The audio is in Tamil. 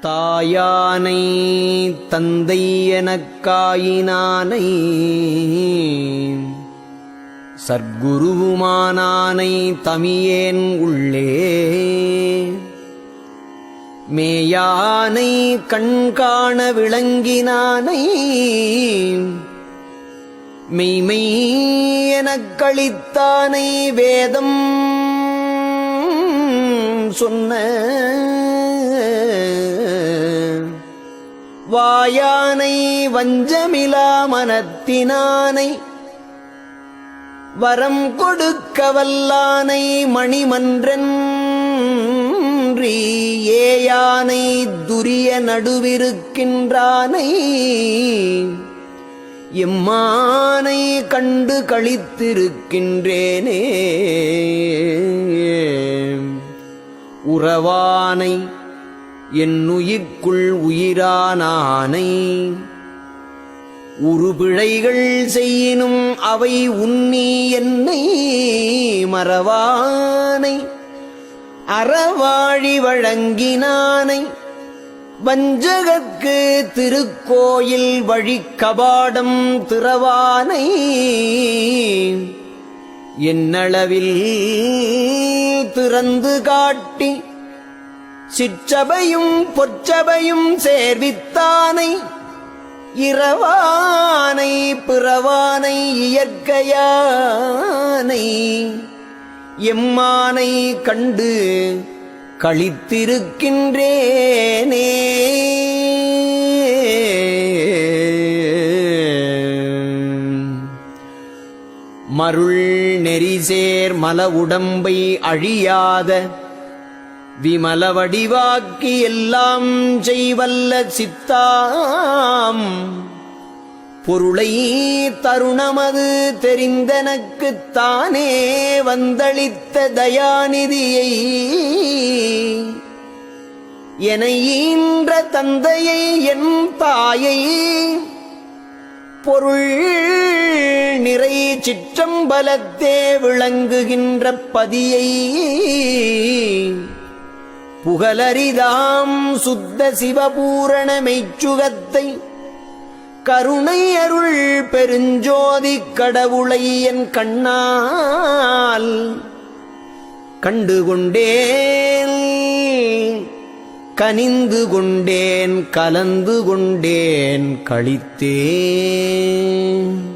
தாயானை தந்தை எனக்காயினானை சர்க்குருவுமானானை தமியேன் உள்ளே மேயானை கண்காண விளங்கினானை மெய்மை எனக்களித்தானை வேதம் சொன்ன வாயானை வஞ்சமிலா மனத்தினானை வரம் கொடுக்க வல்லானை மணிமன்றன்றி ஏயானை துரிய நடுவிருக்கின்றானை எம்மானை கண்டு களித்திருக்கின்றேனே உறவானை என்னுயிர்க்குள் உயிரானானை உருபிழைகள் செய்யினும் அவை உன்னி என்னை மறவானை அறவாழி வழங்கினானை வஞ்சகற்கு திருக்கோயில் வழிக்கபாடம் திறவானை என்னளவில் திறந்து காட்டி சிற்றபையும் பொற்றபையும் சேர்வித்தானை இரவானை பிறவானை இயற்கையானை எம்மானை கண்டு களித்திருக்கின்றேனே மருள் நெறிசேர் மல உடம்பை அழியாத விமல வடிவாக்கி எல்லாம் செய்வல்ல சித்தாம் பொருளை தருணமது தெரிந்தனக்குத் தானே வந்தளித்த தயாநிதியை என ஈன்ற தந்தையை என் தாயை பொருள் நிறை சிற்றம்பலத்தே விளங்குகின்ற பதியை புகலரிதாம் சுத்த சிவபூரண மெய்ச்சுகத்தை கருணை அருள் பெருஞ்சோதி கடவுளை என் கண்ணால் கண்டுகொண்டேன் கனிந்து கொண்டேன் கலந்து கொண்டேன் களித்தேன்.